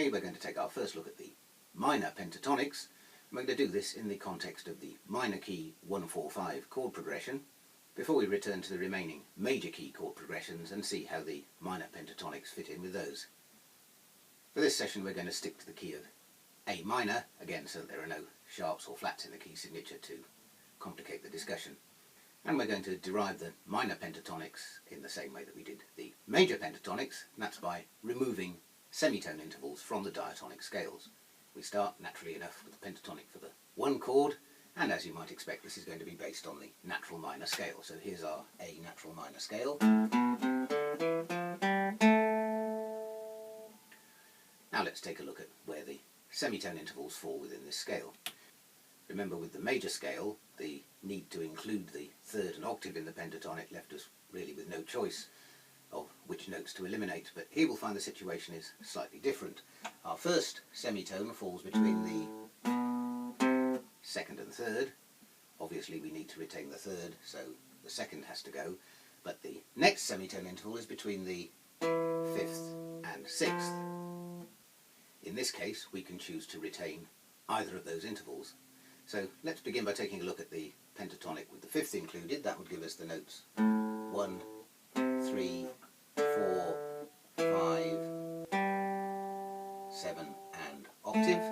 Today we're going to take our first look at the minor pentatonics. We're going to do this in the context of the minor key 1-4-5 chord progression before we return to the remaining major key chord progressions and see how the minor pentatonics fit in with those. For this session we're going to stick to the key of A minor, again so that there are no sharps or flats in the key signature to complicate the discussion. And we're going to derive the minor pentatonics in the same way that we did the major pentatonics, and that's by removing semitone intervals from the diatonic scales. We start naturally enough with the pentatonic for the one chord, and as you might expect this is going to be based on the natural minor scale. So here's our A natural minor scale. Now let's take a look at where the semitone intervals fall within this scale. Remember, with the major scale, the need to include the third and octave in the pentatonic left us really with no choice of which notes to eliminate, but here we'll find the situation is slightly different. Our first semitone falls between the second and third. Obviously we need to retain the third, so the second has to go, but the next semitone interval is between the fifth and sixth. In this case we can choose to retain either of those intervals. So let's begin by taking a look at the pentatonic with the fifth included. That would give us the notes 1, 3, 4, 5, 7 and octave.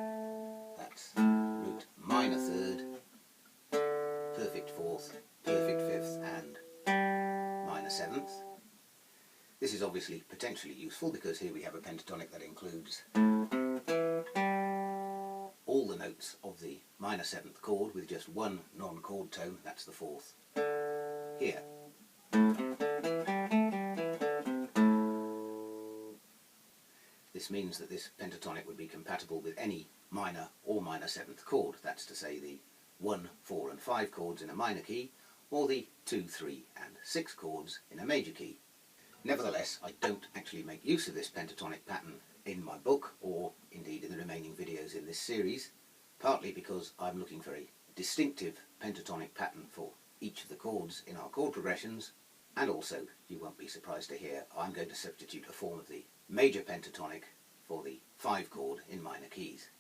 That's root minor third, perfect fourth, perfect fifth and minor seventh. This is obviously potentially useful because here we have a pentatonic that includes all the notes of the minor seventh chord with just one non-chord tone, that's the fourth, here. This means that this pentatonic would be compatible with any minor or minor seventh chord, that's to say the 1, 4 and 5 chords in a minor key, or the 2, 3 and 6 chords in a major key. Nevertheless, I don't actually make use of this pentatonic pattern in my book, or indeed in the remaining videos in this series, partly because I'm looking for a distinctive pentatonic pattern for each of the chords in our chord progressions, and also, you won't be surprised to hear, I'm going to substitute a form of the major pentatonic for the 5 chord in minor keys.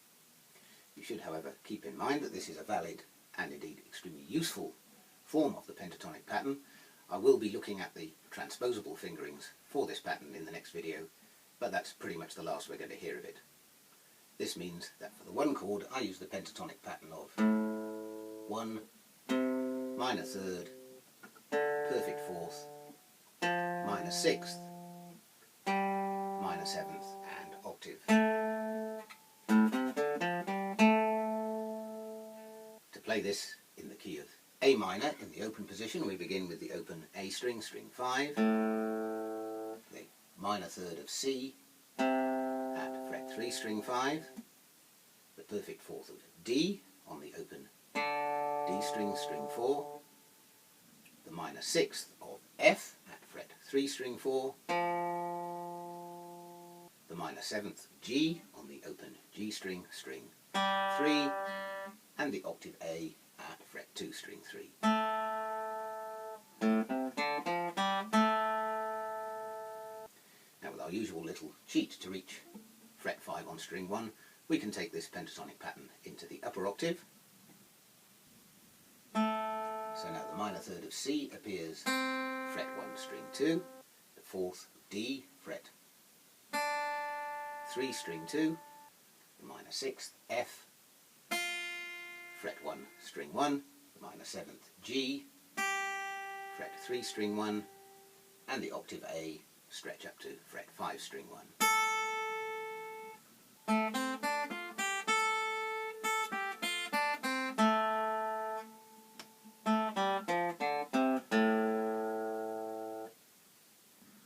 You should, however, keep in mind that this is a valid and indeed extremely useful form of the pentatonic pattern. I will be looking at the transposable fingerings for this pattern in the next video, but that's pretty much the last we're going to hear of it. This means that for the one chord I use the pentatonic pattern of 1, minor third, perfect fourth, minor sixth, minor seventh and octave. To play this in the key of A minor in the open position, we begin with the open A string, string 5, the minor third of C at fret 3 string 5, the perfect fourth of D on the open D string, string 4, the minor sixth of F at fret 3 string 4, the minor seventh of G on the open G string, string 3, and the octave A at fret 2 string 3. Now with our usual little cheat to reach fret 5 on string 1, we can take this pentatonic pattern into the upper octave. So now the minor third of C appears fret 1 string 2, the fourth of D fret 3 string 2, the minor sixth F, fret 1 string 1, the minor seventh G, fret 3 string 1, and the octave A stretch up to fret 5 string 1.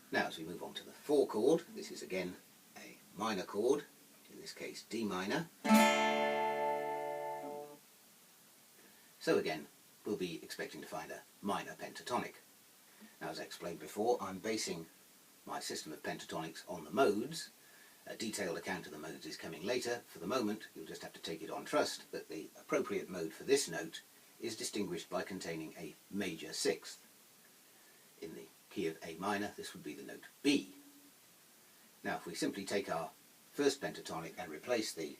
Now as we move on to the 4 chord, this is again a minor chord, in this case D minor. So again, we'll be expecting to find a minor pentatonic. Now as I explained before, I'm basing my system of pentatonics on the modes. A detailed account of the modes is coming later. For the moment, you'll just have to take it on trust that the appropriate mode for this note is distinguished by containing a major sixth. In the key of A minor, this would be the note B. Now if we simply take our first pentatonic and replace the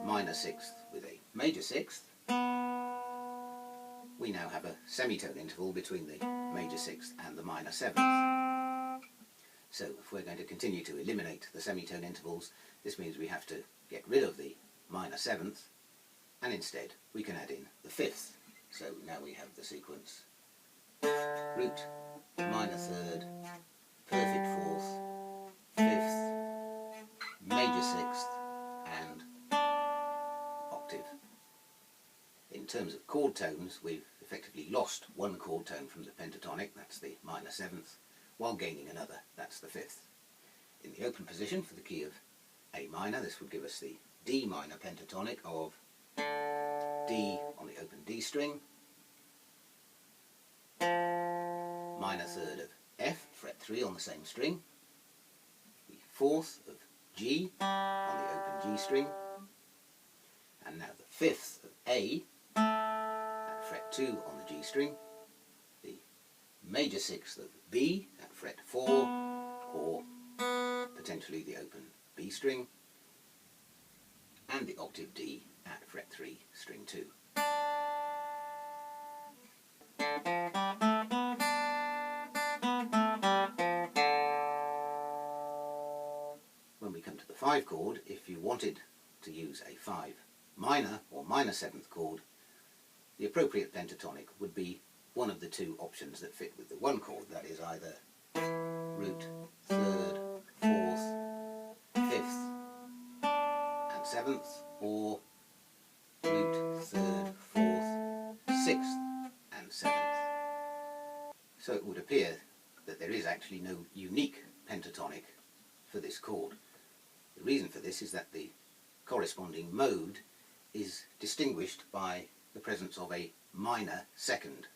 minor sixth with a major sixth, we now have a semitone interval between the major sixth and the minor seventh. So if we're going to continue to eliminate the semitone intervals, this means we have to get rid of the minor seventh, and instead we can add in the fifth. So now we have the sequence root, minor third, perfect fourth, fifth, major sixth, and octave. In terms of chord tones, we've effectively lost one chord tone from the pentatonic, that's the minor seventh, while gaining another, that's the fifth. In the open position for the key of A minor, this would give us the D minor pentatonic of D on the open D string, minor third of F, fret 3 on the same string, the fourth of G on the open G string, and now the fifth of A at fret 2 on the G string, the major sixth of B at fret 4, or potentially the open B string, and the octave D at fret 3, string 2. When we come to the 5 chord, if you wanted to use a 5 minor or minor 7th chord, the appropriate pentatonic would be one of the two options that fit with the 1 chord, that is either root, 3rd, 4th, 5th and 7th, or root, 3rd, 4th, 6th and 7th. So it would appear that there is actually no unique pentatonic for this chord. The reason for this is that the corresponding mode is distinguished by the presence of a minor second.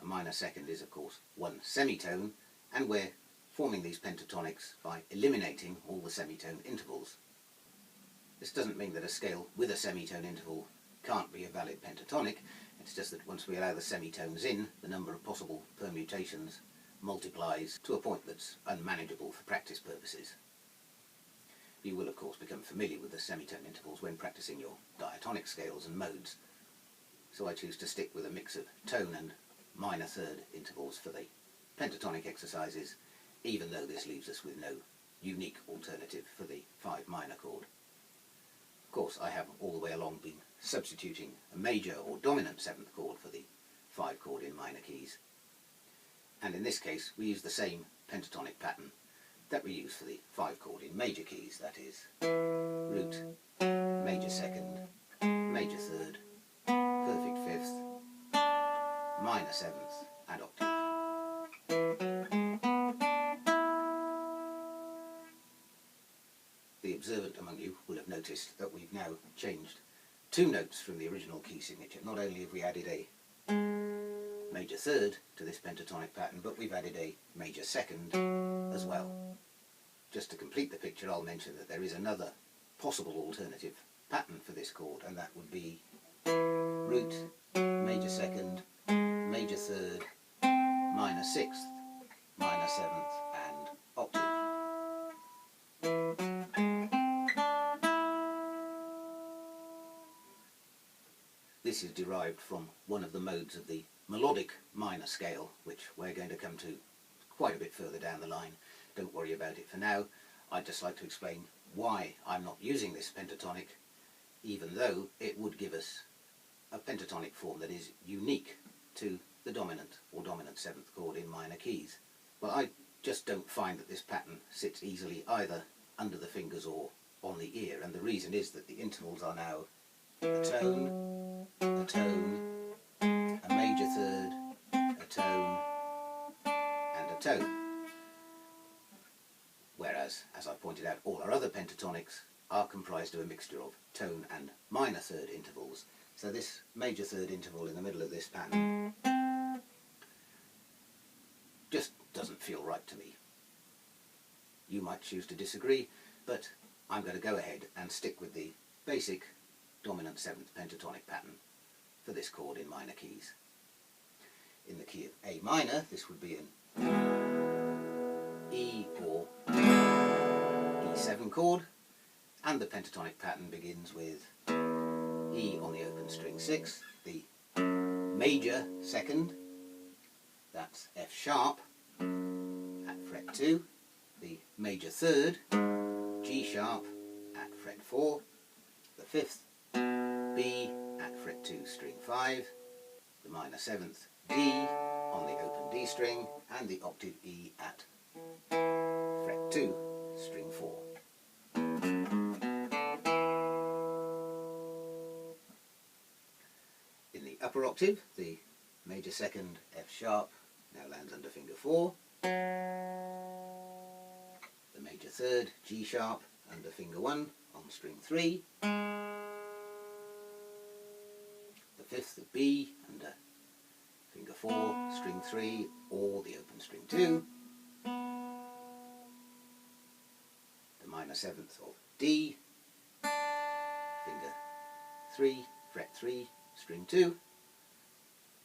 A minor second is of course one semitone, and we're forming these pentatonics by eliminating all the semitone intervals. This doesn't mean that a scale with a semitone interval can't be a valid pentatonic, it's just that once we allow the semitones in, the number of possible permutations multiplies to a point that's unmanageable for practice purposes. You will of course become familiar with the semitone intervals when practicing your diatonic scales and modes, so I choose to stick with a mix of tone and minor third intervals for the pentatonic exercises, even though this leaves us with no unique alternative for the 5 minor chord. Of course, I have all the way along been substituting a major or dominant 7th chord for the 5 chord in minor keys, and in this case we use the same pentatonic pattern that we use for the 5 chord in major keys, that is root, major second, major third, perfect fifth, minor 7th and octave. The observant among you will have noticed that we've now changed 2 notes from the original key signature. Not only have we added a major third to this pentatonic pattern, but we've added a major second as well. Just to complete the picture, I'll mention that there is another possible alternative pattern for this chord, and that would be root, major second, major third, minor 6th, minor 7th and octave. This is derived from one of the modes of the melodic minor scale, which we're going to come to quite a bit further down the line. Don't worry about it for now. I'd just like to explain why I'm not using this pentatonic, even though it would give us a pentatonic form that is unique to the dominant or dominant 7th chord in minor keys. Well, I just don't find that this pattern sits easily either under the fingers or on the ear, and the reason is that the intervals are now a tone, a tone, a major third, a tone, and a tone. Whereas, as I pointed out, all our other pentatonics are comprised of a mixture of tone and minor third intervals. So this major third interval in the middle of this pattern just doesn't feel right to me. You might choose to disagree, but I'm going to go ahead and stick with the basic dominant 7th pentatonic pattern for this chord in minor keys. In the key of A minor, this would be an E or E7 chord, and the pentatonic pattern begins with E on the open string 6, the major second, that's F sharp at fret 2, the major third, G sharp at fret 4, the fifth, B at fret 2 string 5, the minor 7th, D on the open D string, and the octave E at fret 2 string 4. In the upper octave, the major second F sharp now lands under finger 4, the major third G sharp under finger 1 on string 3, the fifth of B under finger 4, string 3, or the open string 2, the minor 7th of D, finger 3, fret 3, string 2,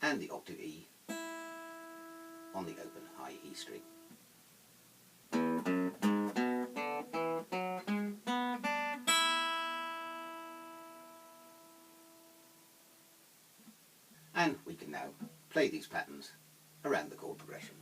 and the octave E on the open high E string. And we can now play these patterns around the chord progression.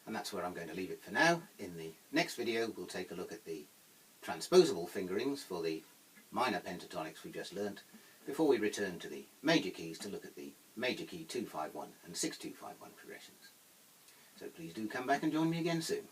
And that's where I'm going to leave it for now. In the next video we'll take a look at the transposable fingerings for the minor pentatonics we just learnt, before we return to the major keys to look at the major key 2-5-1 and 6-2-5-1 progressions. So please do come back and join me again soon.